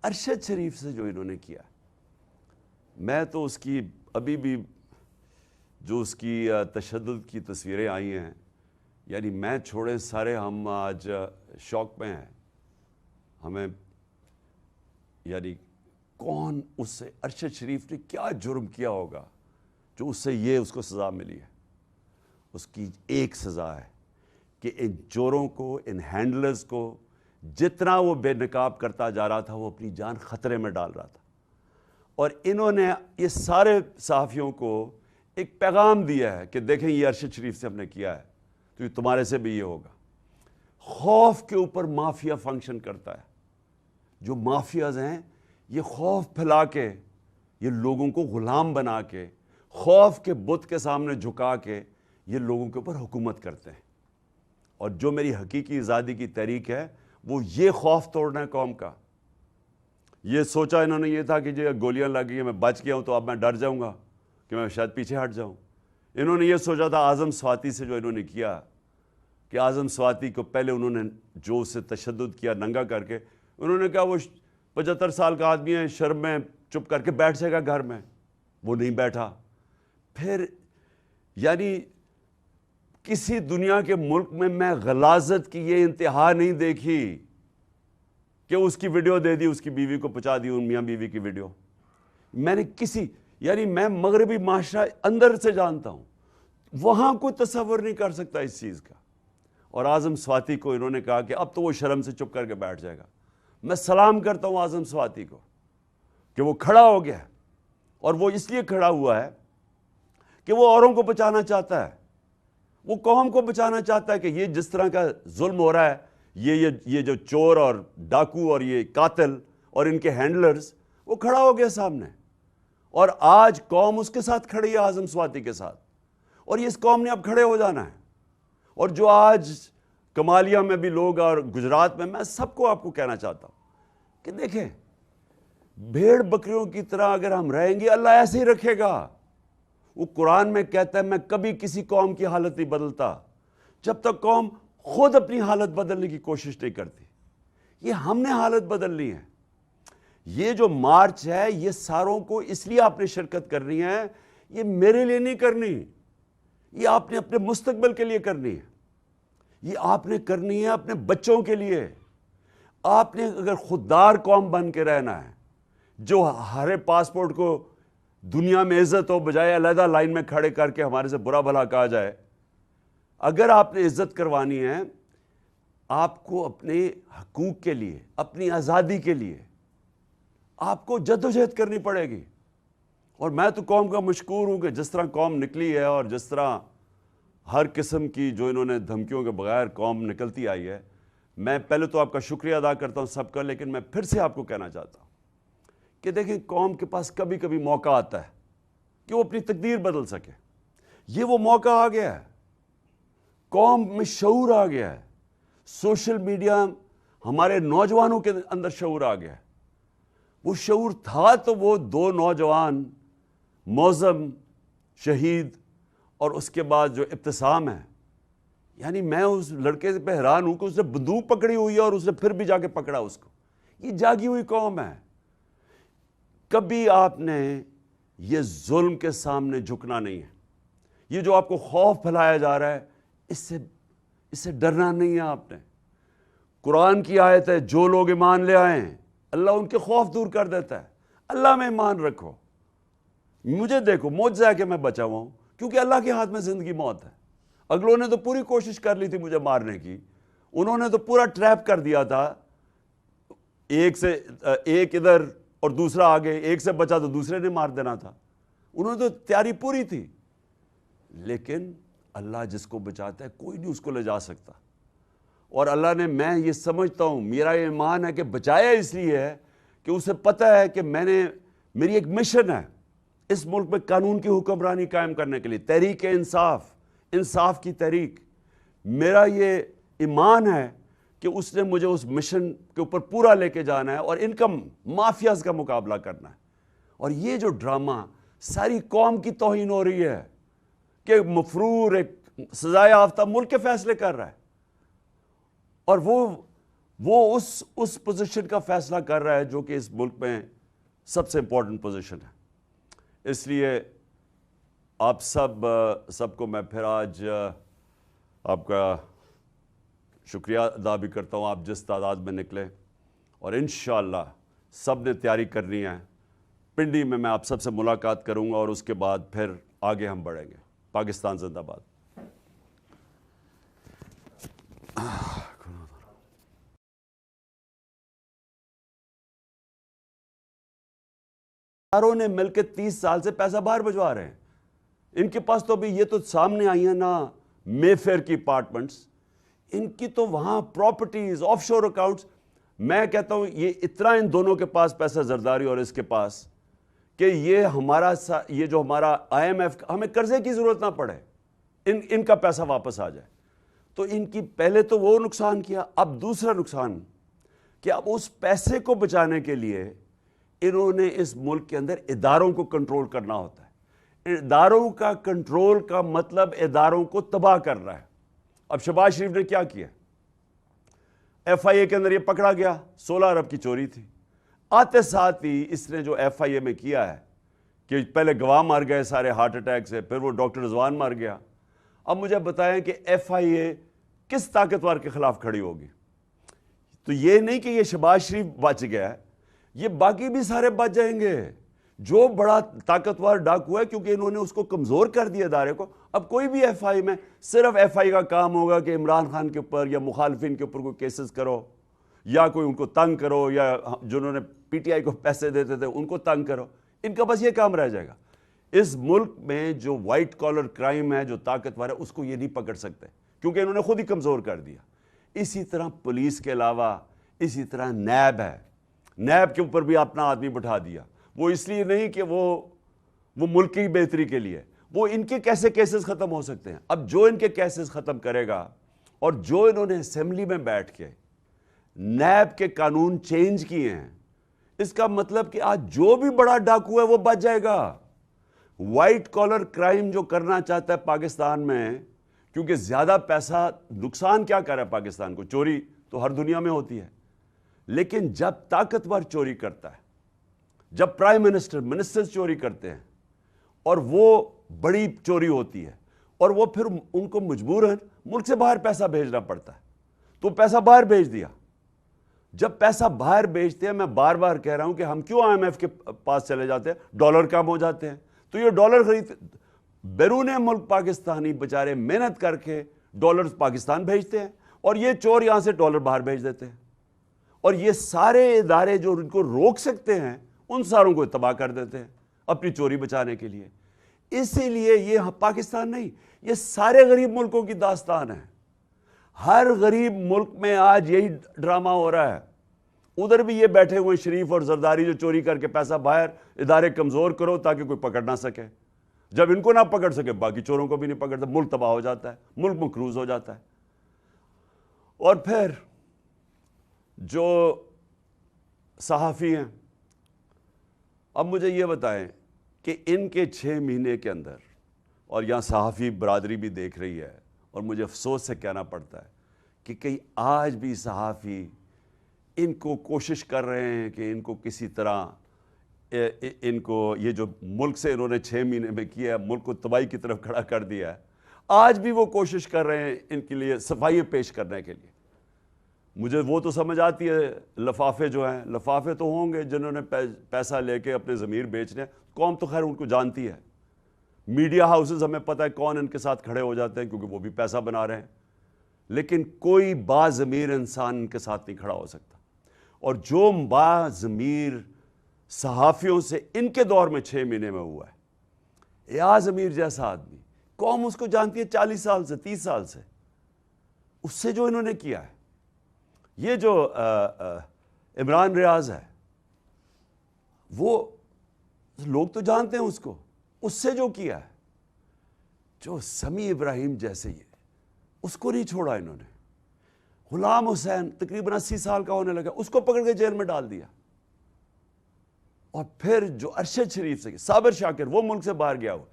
ارشد شریف سے جو انہوں نے کیا، میں تو اس کی ابھی بھی جو اس کی تشدد کی تصویریں آئی ہیں، یعنی میں چھوڑے سارے ہم آج شوق میں ہیں. ہمیں یعنی کون اس سے ارشد شریف نے کیا جرم کیا ہوگا جو اس سے یہ اس کو سزا ملی ہے. اس کی ایک سزا ہے کہ ان چوروں کو، ان ہینڈلرز کو جتنا وہ بے نقاب کرتا جا رہا تھا وہ اپنی جان خطرے میں ڈال رہا تھا. اور انہوں نے یہ سارے صحافیوں کو ایک پیغام دیا ہے کہ دیکھیں یہ ارشد شریف سے ہم نے کیا ہے تو یہ تمہارے سے بھی یہ ہوگا. خوف کے اوپر مافیا فنکشن کرتا ہے. جو مافیاز ہیں یہ خوف پھیلا کے، یہ لوگوں کو غلام بنا کے، خوف کے بت کے سامنے جھکا کے یہ لوگوں کے اوپر حکومت کرتے ہیں. اور جو میری حقیقی آزادی کی تحریک ہے وہ یہ خوف توڑنا ہے قوم کا. یہ سوچا انہوں نے یہ تھا کہ جو گولیاں لگ گئی ہیں میں بچ گیا ہوں تو اب میں ڈر جاؤں گا کہ میں شاید پیچھے ہٹ جاؤں. انہوں نے یہ سوچا تھا اعظم سواتی سے جو انہوں نے کیا کہ اعظم سواتی کو پہلے انہوں نے جو اس سے تشدد کیا ننگا کر کے، انہوں نے کہا وہ 75 سال کا آدمی ہے، شرم میں چپ کر کے بیٹھ جائے گا گھر میں. وہ نہیں بیٹھا. پھر یعنی کسی دنیا کے ملک میں غلاظت کی یہ انتہا نہیں دیکھی کہ اس کی ویڈیو دے دی، اس کی بیوی کو پہنچا دی، ان میاں بیوی کی ویڈیو. میں نے میں مغربی معاشرہ اندر سے جانتا ہوں، وہاں کوئی تصور نہیں کر سکتا اس چیز کا. اور اعظم سواتی کو انہوں نے کہا کہ اب تو وہ شرم سے چپ کر کے بیٹھ جائے گا. میں سلام کرتا ہوں اعظم سواتی کو کہ وہ کھڑا ہو گیا. اور وہ اس لیے کھڑا ہوا ہے کہ وہ اوروں کو بچانا چاہتا ہے، وہ قوم کو بچانا چاہتا ہے کہ یہ جس طرح کا ظلم ہو رہا ہے، یہ جو چور اور ڈاکو اور یہ قاتل اور ان کے ہینڈلرز، وہ کھڑا ہو گیا سامنے. اور آج قوم اس کے ساتھ کھڑی ہے، اعظم سواتی کے ساتھ. اور اس قوم نے اب کھڑے ہو جانا ہے. اور جو آج کمالیہ میں بھی لوگ اور گجرات میں سب کو آپ کو کہنا چاہتا ہوں کہ دیکھیں بھیڑ بکریوں کی طرح اگر ہم رہیں گے اللہ ایسے ہی رکھے گا. وہ قرآن میں کہتا ہے میں کبھی کسی قوم کی حالت نہیں بدلتا جب تک قوم خود اپنی حالت بدلنے کی کوشش نہیں کرتی. یہ ہم نے حالت بدلنی ہے. یہ جو مارچ ہے یہ ساروں کو اس لیے آپ نے شرکت کرنی ہے، یہ میرے لیے نہیں کرنی، یہ آپ نے اپنے مستقبل کے لیے کرنی ہے. یہ آپ نے کرنی ہے اپنے بچوں کے لیے. آپ نے اگر خوددار قوم بن کے رہنا ہے جو ہر پاسپورٹ کو دنیا میں عزت ہو بجائے علیحدہ لائن میں کھڑے کر کے ہمارے سے برا بھلا کہا جائے، اگر آپ نے عزت کروانی ہے آپ کو اپنے حقوق کے لیے، اپنی آزادی کے لیے آپ کو جدوجہد کرنی پڑے گی. اور میں تو قوم کا مشکور ہوں کہ جس طرح قوم نکلی ہے اور جس طرح ہر قسم کی جو انہوں نے دھمکیوں کے بغیر قوم نکلتی آئی ہے، میں پہلے تو آپ کا شکریہ ادا کرتا ہوں سب کا. لیکن میں پھر سے آپ کو کہنا چاہتا ہوں کہ دیکھیں قوم کے پاس کبھی کبھی موقع آتا ہے کہ وہ اپنی تقدیر بدل سکے. یہ وہ موقع آ گیا ہے. قوم میں شعور آ گیا ہے. سوشل میڈیا ہمارے نوجوانوں کے اندر شعور آ گیا ہے. وہ شعور تھا تو وہ دو نوجوان معظم شہید اور اس کے بعد جو ابتسام ہے، یعنی میں اس لڑکے پہ حیران ہوں کہ اس نے بندوق پکڑی ہوئی ہے اور اس نے پھر بھی جا کے پکڑا اس کو. یہ جاگی ہوئی قوم ہے. کبھی آپ نے یہ ظلم کے سامنے جھکنا نہیں ہے. یہ جو آپ کو خوف پھیلایا جا رہا ہے اس سے ڈرنا نہیں ہے آپ نے. قرآن کی آیت ہے جو لوگ ایمان لے آئیں اللہ ان کے خوف دور کر دیتا ہے. اللہ میں ایمان رکھو. مجھے دیکھو معجزہ ہے کہ میں بچا ہوا ہوں کیونکہ اللہ کے ہاتھ میں زندگی موت ہے. اگلوں نے تو پوری کوشش کر لی تھی مجھے مارنے کی. انہوں نے تو پورا ٹریپ کر دیا تھا، ایک ادھر اور دوسرا آگے، ایک سے بچا تو دوسرے نے مار دینا تھا. انہوں نے تو تیاری پوری تھی. لیکن اللہ جس کو بچاتا ہے کوئی نہیں اس کو لے جا سکتا. اور اللہ نے، میں یہ سمجھتا ہوں، میرا یہ ایمان ہے کہ بچایا اس لیے ہے کہ اسے پتہ ہے کہ میری ایک مشن ہے اس ملک میں قانون کی حکمرانی قائم کرنے کے لیے. تحریک انصاف کی تحریک، میرا یہ ایمان ہے کہ اس نے مجھے اس مشن کے اوپر پورا لے کے جانا ہے اور ان کا مافیاز کا مقابلہ کرنا ہے. اور یہ جو ڈرامہ ساری قوم کی توہین ہو رہی ہے کہ مفرور ایک سزائے یافتہ ملک کے فیصلے کر رہا ہے اور وہ اس پوزیشن کا فیصلہ کر رہا ہے جو کہ اس ملک میں سب سے امپورٹنٹ پوزیشن ہے. اس لیے آپ سب کو میں پھر آج آپ کا شکریہ ادا بھی کرتا ہوں. آپ جس تعداد میں نکلے اور انشاءاللہ سب نے تیاری کرنی ہے. پنڈی میں آپ سب سے ملاقات کروں گا اور اس کے بعد پھر آگے ہم بڑھیں گے. پاکستان زندہ باد. نے مل کے 30 سال سے پیسہ باہر بھجوا رہے ہیں. ان کے پاس تو ابھی یہ تو سامنے آئی ہیں نا مے فیئر کی اپارٹمنٹس, ان کی تو وہاں پراپرٹیز, آف شور اکاؤنٹس. میں کہتا ہوں یہ اتنا ان دونوں کے پاس پیسہ, زرداری اور اس کے پاس, کہ یہ جو ہمارا IMF, ہمیں قرضے کی ضرورت نہ پڑے, ان کا پیسہ واپس آ جائے. تو ان کی پہلے تو وہ نقصان کیا, اب دوسرا نقصان کہ اب اس پیسے کو بچانے کے لیے انہوں نے اس ملک کے اندر اداروں کو کنٹرول کرنا ہوتا ہے. اداروں کا کنٹرول کا مطلب اداروں کو تباہ کر رہا ہے. اب شہباز شریف نے کیا کیا؟ FIA کے اندر یہ پکڑا گیا, 16 ارب کی چوری تھی. آتے ساتھ ہی اس نے جو FIA میں کیا ہے کہ پہلے گواہ مار گئے سارے ہارٹ اٹیک سے, پھر وہ ڈاکٹر رضوان مار گیا. اب مجھے بتائیں کہ FIA کس طاقتور کے خلاف کھڑی ہوگی؟ تو یہ نہیں کہ یہ شہباز شریف بچ گیا ہے, یہ باقی بھی سارے بچ جائیں گے. جو بڑا طاقتور ڈاکو ہے, کیونکہ انہوں نے اس کو کمزور کر دیا ادارے کو. اب کوئی بھی FIA میں صرف FIA کا کام ہوگا کہ عمران خان کے اوپر یا مخالفین کے اوپر کوئی کیسز کرو, یا کوئی ان کو تنگ کرو, یا جنہوں نے PTI کو پیسے دیتے تھے ان کو تنگ کرو. ان کا بس یہ کام رہ جائے گا. اس ملک میں جو وائٹ کالر کرائم ہے, جو طاقتور ہے, اس کو یہ نہیں پکڑ سکتے کیونکہ انہوں نے خود ہی کمزور کر دیا. اسی طرح پولیس کے علاوہ اسی طرح نیب ہے. نیب کے اوپر بھی اپنا آدمی بٹھا دیا. وہ اس لیے نہیں کہ وہ ملک کی بہتری کے لیے, وہ ان کے کیسے کیسز ختم ہو سکتے ہیں. اب جو ان کے کیسز ختم کرے گا, اور جو انہوں نے اسمبلی میں بیٹھ کے نیب کے قانون چینج کیے ہیں, اس کا مطلب کہ آج جو بھی بڑا ڈاکو ہے وہ بچ جائے گا. وائٹ کالر کرائم جو کرنا چاہتا ہے پاکستان میں, کیونکہ زیادہ پیسہ نقصان کیا کر رہا ہے پاکستان کو؟ چوری تو ہر دنیا میں ہوتی ہے, لیکن جب طاقتور چوری کرتا ہے, جب پرائم منسٹر چوری کرتے ہیں, اور وہ بڑی چوری ہوتی ہے, اور وہ پھر ان کو مجبوراً ملک سے باہر پیسہ بھیجنا پڑتا ہے, تو پیسہ باہر بھیج دیا. جب پیسہ باہر بھیجتے ہیں, میں بار بار کہہ رہا ہوں کہ ہم کیوں IMF کے پاس چلے جاتے ہیں؟ ڈالر کم ہو جاتے ہیں, تو یہ ڈالر خرید, بیرون ملک پاکستانی بیچارے محنت کر کے ڈالر پاکستان بھیجتے ہیں, اور یہ چور یہاں سے ڈالر باہر بھیج دیتے ہیں. اور یہ سارے ادارے جو ان کو روک سکتے ہیں, ان ساروں کو تباہ کر دیتے ہیں اپنی چوری بچانے کے لیے. اسی لیے یہ پاکستان نہیں, یہ سارے غریب ملکوں کی داستان ہے. ہر غریب ملک میں آج یہی ڈرامہ ہو رہا ہے. ادھر بھی یہ بیٹھے ہوئے شریف اور زرداری جو چوری کر کے پیسہ باہر, ادارے کمزور کرو تاکہ کوئی پکڑ نہ سکے. جب ان کو نہ پکڑ سکے, باقی چوروں کو بھی نہیں پکڑتا, ملک تباہ ہو جاتا ہے, ملک مقروض ہو جاتا ہے. اور پھر جو صحافی ہیں, اب مجھے یہ بتائیں کہ ان کے 6 مہینے کے اندر, اور یہاں صحافی برادری بھی دیکھ رہی ہے, اور مجھے افسوس سے کہنا پڑتا ہے کہ کئی آج بھی صحافی ان کو کوشش کر رہے ہیں کہ ان کو کسی طرح, ان کو یہ جو ملک سے انہوں نے 6 مہینے میں کیا ہے, ملک کو تباہی کی طرف کھڑا کر دیا ہے, آج بھی وہ کوشش کر رہے ہیں ان کے لیے صفائیاں پیش کرنے کے لیے. مجھے وہ تو سمجھ آتی ہے, لفافے جو ہیں, لفافے تو ہوں گے جنہوں نے پیسہ لے کے اپنے ضمیر بیچنے, قوم تو خیر ان کو جانتی ہے. میڈیا ہاؤسز ہمیں پتہ ہے کون ان کے ساتھ کھڑے ہو جاتے ہیں, کیونکہ وہ بھی پیسہ بنا رہے ہیں. لیکن کوئی باضمیر انسان ان کے ساتھ نہیں کھڑا ہو سکتا. اور جو باضمیر صحافیوں سے ان کے دور میں 6 مہینے میں ہوا ہے, ایاز امیر جیسا آدمی, قوم اس کو جانتی ہے 40 سال سے, 30 سال سے. اس سے جو انہوں نے کیا ہے, یہ جو عمران ریاض ہے, وہ لوگ تو جانتے ہیں اس کو, اس سے جو کیا ہے, جو سمیع ابراہیم جیسے ہی ہے, اس کو نہیں چھوڑا انہوں نے. غلام حسین تقریباً 80 سال کا ہونے لگا, اس کو پکڑ کے جیل میں ڈال دیا. اور پھر جو ارشد شریف سے, صابر شاکر, وہ ملک سے باہر گیا ہوا,